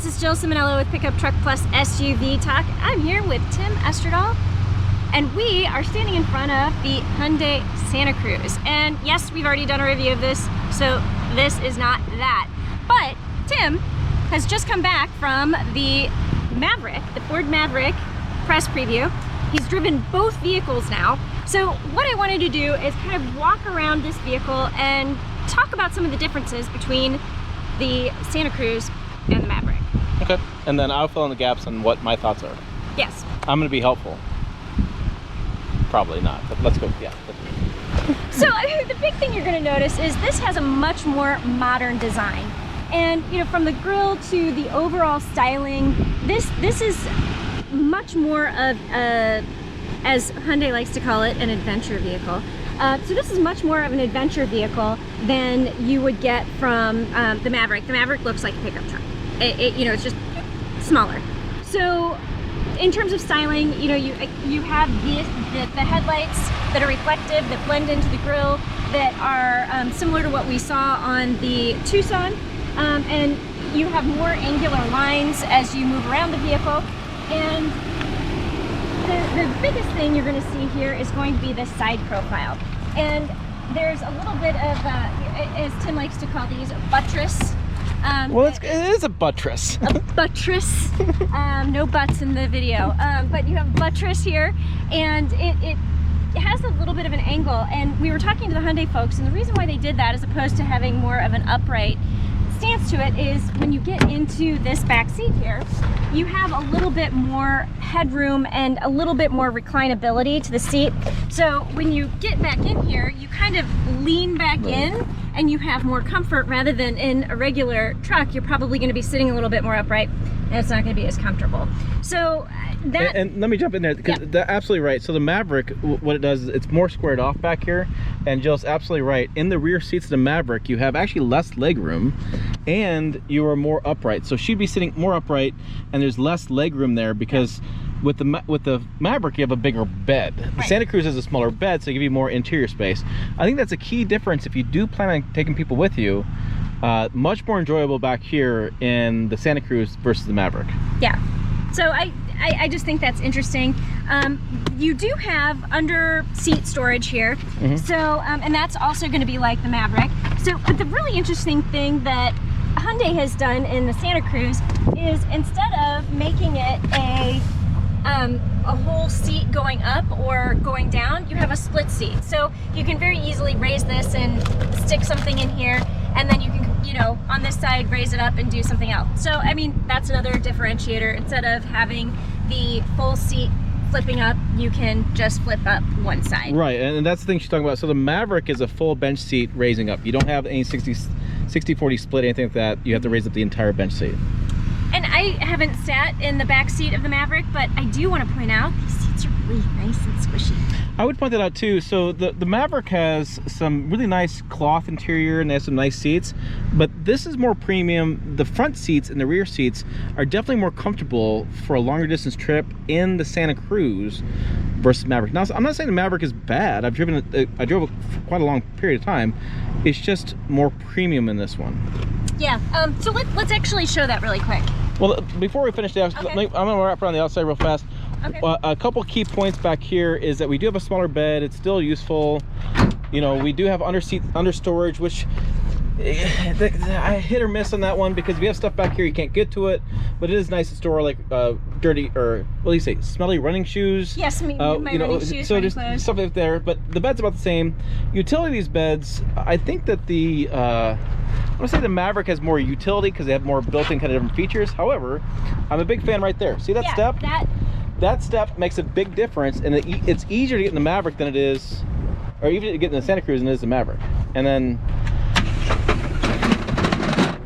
this is Jill Simonello with Pickup Truck Plus SUV Talk. I'm here with Tim Esterdahl, and we are standing in front of the Hyundai Santa Cruz. And yes, we've already done a review of this, so this is not that. But Tim has just come back from the Maverick, the Ford Maverick press preview. He's driven both vehicles now. So what I wanted to do is kind of walk around this vehicle and talk about some of the differences between the Santa Cruz and the Maverick. Okay, and then I'll fill in the gaps on what my thoughts are. Yes. I'm gonna be helpful. Probably not, but let's go, yeah. So the big thing you're gonna notice is this has a much more modern design. And you know, from the grille to the overall styling, this is much more of a, as Hyundai likes to call it, an adventure vehicle. So this is much more of an adventure vehicle than you would get from the Maverick. The Maverick looks like a pickup truck. You know, it's just smaller. So in terms of styling, you know, you have the headlights that are reflective, that blend into the grille, that are similar to what we saw on the Tucson, and you have more angular lines as you move around the vehicle. And the biggest thing you're going to see here is going to be the side profile. And there's a little bit of, as Tim likes to call these, a buttress. Well, it is a buttress. A buttress. No butts in the video. But you have buttress here, and it has a little bit of an angle. And we were talking to the Hyundai folks, and the reason why they did that, as opposed to having more of an upright stance to it, is when you get into this back seat here, you have a little bit more headroom and a little bit more reclinability to the seat. So when you get back in here, you kind of lean back in and you have more comfort, rather than in a regular truck, you're probably going to be sitting a little bit more upright and it's not going to be as comfortable. So that... And let me jump in there, because they're absolutely right. So the Maverick, what it does is it's more squared off back here, and Jill's absolutely right. In the rear seats of the Maverick, you have actually less leg room, and you are more upright. So she'd be sitting more upright, and there's less leg room there, because with the Maverick, you have a bigger bed. The Santa Cruz has a smaller bed, so you give you more interior space. I think that's a key difference if you do plan on taking people with you. Much more enjoyable back here in the Santa Cruz versus the Maverick. Yeah. So I just think that's interesting. You do have under seat storage here. So, and that's also going to be like the Maverick. So, but the really interesting thing that Hyundai has done in the Santa Cruz is, instead of making it a whole seat going up or going down, you have a split seat. So you can very easily raise this and stick something in here, and then you can, you know, on this side, raise it up and do something else. So, I mean, that's another differentiator. Instead of having the full seat flipping up, you can just flip up one side. Right, and that's the thing she's talking about. So the Maverick is a full bench seat raising up. You don't have any 60-40 split, anything like that. You have to raise up the entire bench seat. And I haven't sat in the back seat of the Maverick, but I do want to point out these seats are really nice and squishy. I would point that out too. So the Maverick has some really nice cloth interior, and they have some nice seats, but this is more premium. The front seats and the rear seats are definitely more comfortable for a longer distance trip in the Santa Cruz versus Maverick. Now, I'm not saying the Maverick is bad. I drove it for quite a long period of time. It's just more premium in this one. Yeah, so let's actually show that really quick. Well, before we finish the outside, I'm gonna wrap around the outside real fast. Okay. A couple key points back here is that we do have a smaller bed. It's still useful. You know, we do have under storage, which I hit or miss on that one, because if you have stuff back here, you can't get to it. But it is nice to store like dirty, or what do you say, smelly running shoes. Yes, my running shoes. So there's stuff up there, but the bed's about the same. Utility of these beds, I think that I want to say the Maverick has more utility because they have more built-in kind of different features. However, I'm a big fan right there. See that step? That step makes a big difference, and it's easier to get in the Maverick than it is, or even to get in the Santa Cruz than it is the Maverick. And then,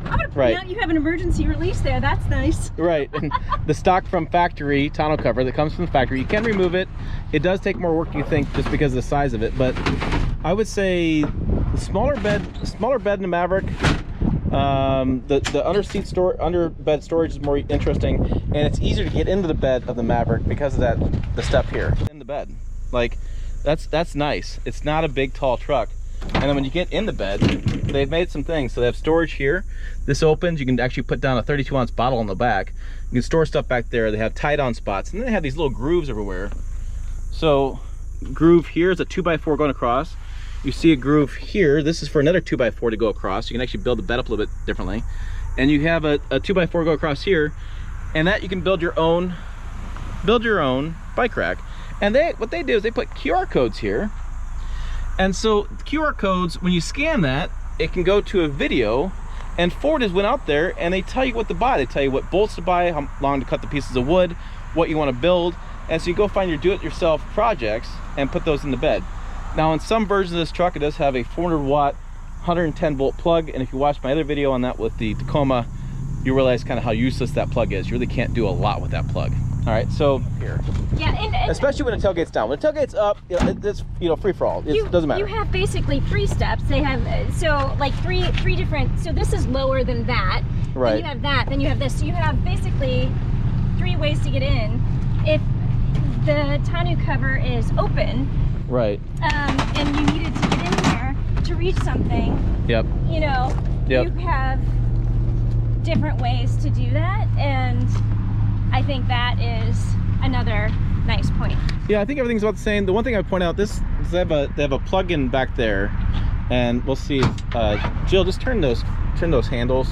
I'm gonna point out you have an emergency release there. That's nice. Right, and the stock from factory tonneau cover that comes from the factory, you can remove it. It does take more work than you think, just because of the size of it. But I would say the smaller bed in the Maverick. The under bed storage is more interesting, and it's easier to get into the bed of the Maverick because of the step here in the bed. Like, that's nice. It's not a big tall truck. And then when you get in the bed, they've made some things. So they have storage here. This opens, you can actually put down a 32-ounce bottle on the back. You can store stuff back there. They have tie-down spots, and then they have these little grooves everywhere. So groove here is a 2x4 going across. You see a groove here. This is for another 2x4 to go across. You can actually build the bed up a little bit differently. And you have a 2x4 go across here, and that you can build your own bike rack. And what they do is they put QR codes here. And so QR codes, when you scan that, it can go to a video, and Ford has went out there and they tell you what to buy. They tell you what bolts to buy, how long to cut the pieces of wood, what you want to build. And so you go find your do-it-yourself projects and put those in the bed. Now in some versions of this truck, it does have a 400 watt, 110 volt plug. And if you watch my other video on that with the Tacoma, you realize kind of how useless that plug is. You really can't do a lot with that plug. All right, so here. Yeah, and especially when the tailgate's down. When the tailgate's up, it's free for all. It doesn't matter. You have basically 3 steps. They have so like three different. So this is lower than that. Right. Then you have that. Then you have this. So you have basically 3 ways to get in. If the tonneau cover is open, right, and you needed to get in there to reach something, yep, you know, you have different ways to do that, and I think that is another nice point. Yeah, I think everything's about the same. The one thing I would point out, this is they have a plug-in back there, and we'll see. Jill, just turn those handles.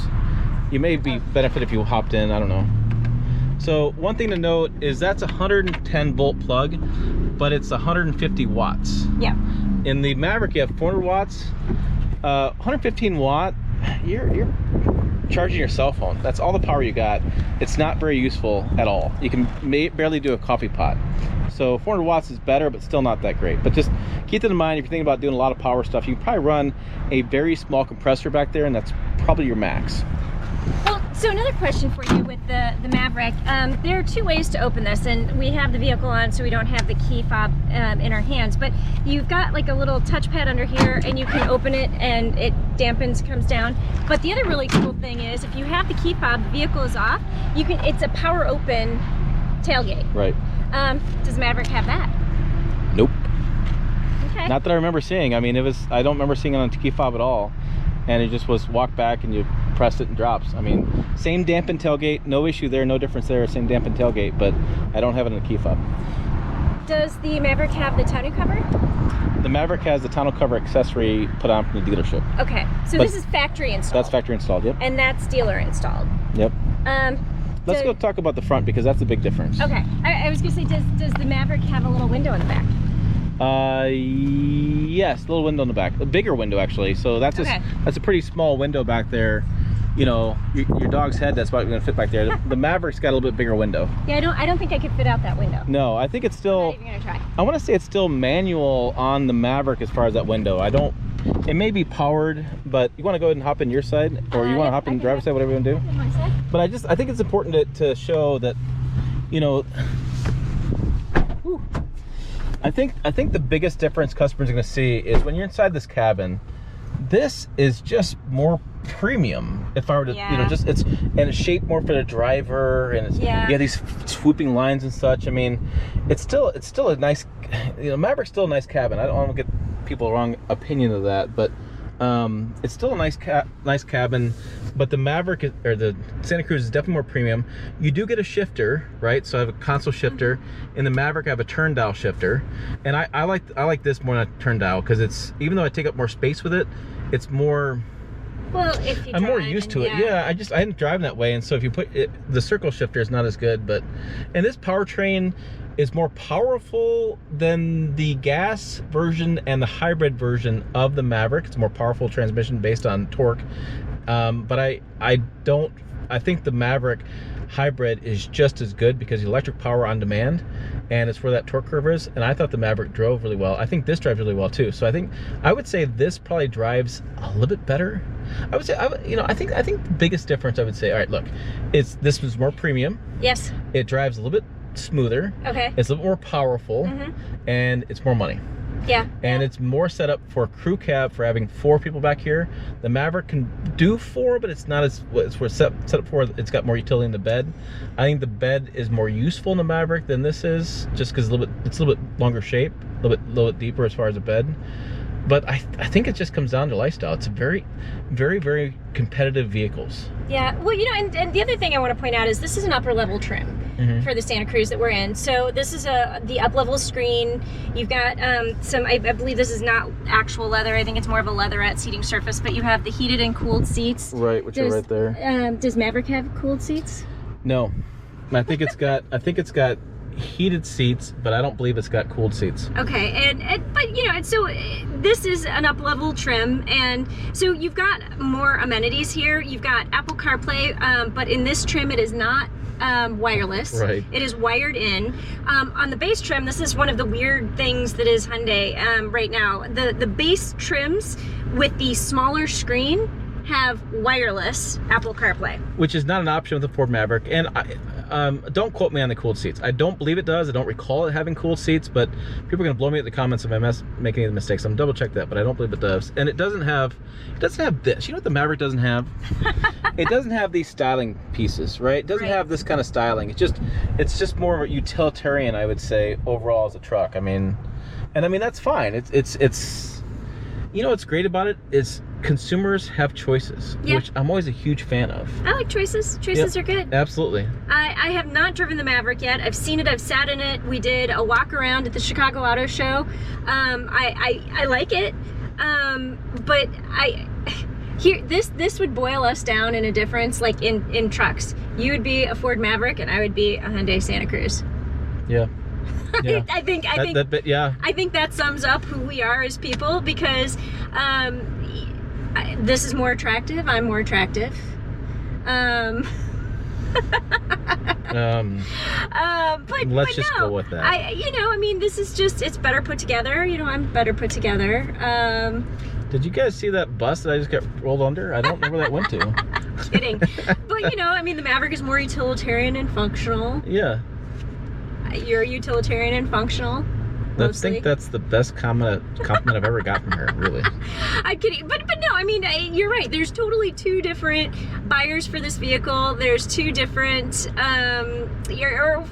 You may be benefit if you hopped in. I don't know. So one thing to note is that's a 110 volt plug, but it's 150 watts. Yeah. In the Maverick, you have 400 watts. 115 watt. You're charging your cell phone. That's all the power you got. It's not very useful at all. You can barely do a coffee pot. So 400 watts is better, but still not that great. But just keep that in mind. If you're thinking about doing a lot of power stuff, you can probably run a very small compressor back there, and that's probably your max. Well, so another question for you with the Maverick. There are 2 ways to open this, and we have the vehicle on, so we don't have the key fob in our hands, but you've got like a little touchpad under here, and you can open it and it dampens, comes down. But the other really cool thing is if you have the key fob, the vehicle is off, it's a power open tailgate. Right. Does Maverick have that? Nope. Okay. Not that I remember seeing. I mean, I don't remember seeing it on key fob at all. And it just was walk back and you press it and drops. I mean, same dampened tailgate, no issue there, no difference there, same dampened tailgate, but I don't have it in the key fob. Does the Maverick have the tonneau cover? The Maverick has the tonneau cover accessory put on from the dealership. Okay, so this is factory installed. That's factory installed, yep. And that's dealer installed. Yep. Let's go talk about the front because that's the big difference. Okay, I was gonna say, does the Maverick have a little window in the back? Yes, a little window in the back, a bigger window actually. So that's that's a pretty small window back there. You know, your dog's head, that's probably going to fit back there. The Maverick's got a little bit bigger window. Yeah, I don't think I could fit out that window. No, I think it's still. I'm not even gonna try. I want to say it's still manual on the Maverick as far as that window. It may be powered, but you want to go ahead and hop in your side, or you want to hop in the driver's side, whatever you want to do. My side. But I think it's important to show that, you know. I think the biggest difference customers are going to see is when you're inside this cabin. This is just more premium. If I were to, you know, it's shaped more for the driver, and you have these swooping lines and such. I mean, it's still a nice, you know, Maverick's still a nice cabin. I don't want to get people the wrong opinion of that, but it's still a nice cabin. But the Maverick or the Santa Cruz is definitely more premium. You do get a shifter, right? So I have a console shifter. In the Maverick, I have a turn dial shifter, and I like this more than a turn dial because it's, even though I take up more space with it, it's more. Well, if you I'm more used to it. Yeah, I didn't drive that way, and so if you put it, the circle shifter is not as good. But and this powertrain is more powerful than the gas version and the hybrid version of the Maverick. It's a more powerful transmission based on torque. But I think the Maverick hybrid is just as good because the electric power on demand, and it's where that torque curve is. And I thought the Maverick drove really well. I think this drives really well too. So I would say this probably drives a little bit better. I would say, I think the biggest difference, I would say, all right, look, this was more premium. Yes. It drives a little bit smoother. Okay. It's a little more powerful, and it's more money. Yeah. And it's more set up for a crew cab for having 4 people back here. The Maverick can do 4, but it's not as set up for. It's got more utility in the bed. I think the bed is more useful in the Maverick than this is, just because it's a little bit longer shape, a little bit deeper as far as the bed. But I think it just comes down to lifestyle. It's very, very, very competitive vehicles. Yeah, well, you know, and the other thing I want to point out is this is an upper level trim for the Santa Cruz that we're in. So this is the up level screen. You've got some, I believe this is not actual leather. I think it's more of a leatherette seating surface, but you have the heated and cooled seats. Right, which are right there. Does Maverick have cooled seats? No, I think it's got heated seats, but I don't believe it's got cooled seats. Okay, but you know, and so this is an up level trim, and so you've got more amenities here. You've got Apple CarPlay, but in this trim it is not wireless. Right. It is wired in. On the base trim, this is one of the weird things that is Hyundai right now. The base trims with the smaller screen have wireless Apple CarPlay, which is not an option with the Ford Maverick. And don't quote me on the cooled seats. I don't believe it does. I don't recall it having cooled seats, but people are gonna blow me at the comments if I make any mistakes. I'm double check that, but I don't believe it does. And it doesn't have this. You know what the Maverick doesn't have? It doesn't have these styling pieces, right? It doesn't have this kind of styling. It's just more of a utilitarian, I would say, overall as a truck. I mean that's fine. It's you know what's great about it is consumers have choices, which I'm always a huge fan of. I like choices. Choices are good. Absolutely. I have not driven the Maverick yet. I've seen it. I've sat in it. We did a walk around at the Chicago Auto Show. I like it, but this would boil us down in a difference, like in trucks. You would be a Ford Maverick, and I would be a Hyundai Santa Cruz. Yeah. Yeah. I think that sums up who we are as people, because this is more attractive. I'm more attractive. But let's just go with that. This is just, it's better put together. You know, I'm better put together. Did you guys see that bus that I just got rolled under? I don't know where that went to. Kidding. But the Maverick is more utilitarian and functional. Yeah. You're utilitarian and functional. Mostly. I think that's the best compliment I've ever got from her, really. I'm kidding, but no, you're right. There's totally two different buyers for this vehicle. There's two different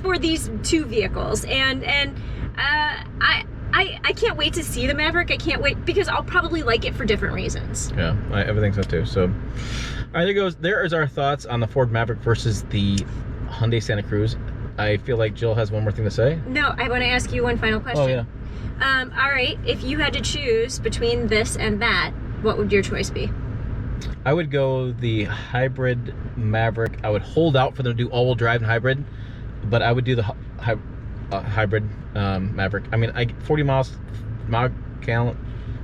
for these two vehicles, and I can't wait to see the Maverick. I can't wait, because I'll probably like it for different reasons. Yeah, I think so too. So, all right, there goes. There is our thoughts on the Ford Maverick versus the Hyundai Santa Cruz. I feel like Jill has one more thing to say. No, I want to ask you one final question. Oh, yeah. All right, if you had to choose between this and that, what would your choice be? I would go the hybrid Maverick. I would hold out for them to do all-wheel drive and hybrid, but I would do the hybrid Maverick. 40 miles gallon.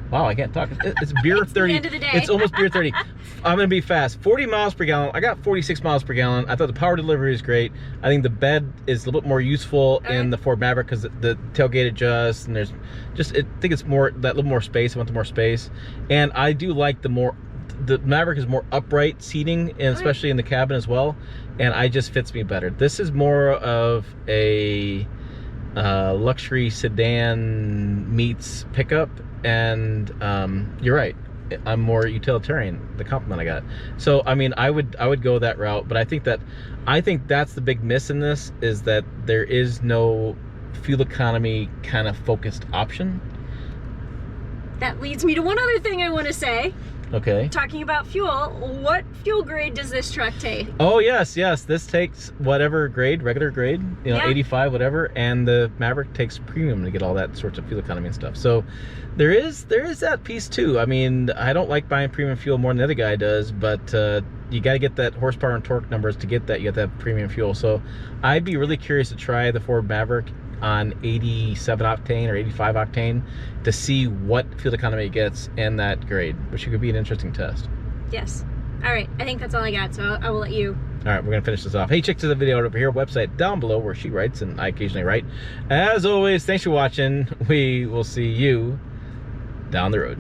Wow, I can't talk. It's beer 30. The end of the day. It's almost beer 30. I'm gonna be fast. 40 miles per gallon. I got 46 miles per gallon. I thought the power delivery is great. I think the bed is a little bit more useful in the Ford Maverick, because the tailgate adjusts, and there's just, I think it's more, that little more space. I want the more space, and I do like the Maverick is more upright seating, and especially in the cabin as well, and it just fits me better. This is more of a luxury sedan meets pickup. And you're right, I'm more utilitarian, the compliment I got. So I would go that route, but I think that's the big miss in this, is that there is no fuel economy kind of focused option. That leads me to one other thing I want to say. Okay. Talking about fuel, what fuel grade does this truck take? Oh yes, this takes whatever grade, regular grade, 85, whatever, and the Maverick takes premium to get all that sorts of fuel economy and stuff. So there is that piece too. I don't like buying premium fuel more than the other guy does, but you got to get that horsepower and torque numbers. To get that, you got to have premium fuel. So I'd be really curious to try the Ford Maverick on 87 octane or 85 octane to see what fuel economy it gets in that grade, which could be an interesting test. Yes. All right, I think that's all I got, so I will let you. All right, we're gonna finish this off. Hey, check to the video over here, website down below, where she writes and I occasionally write. As always, thanks for watching. We will see you down the road.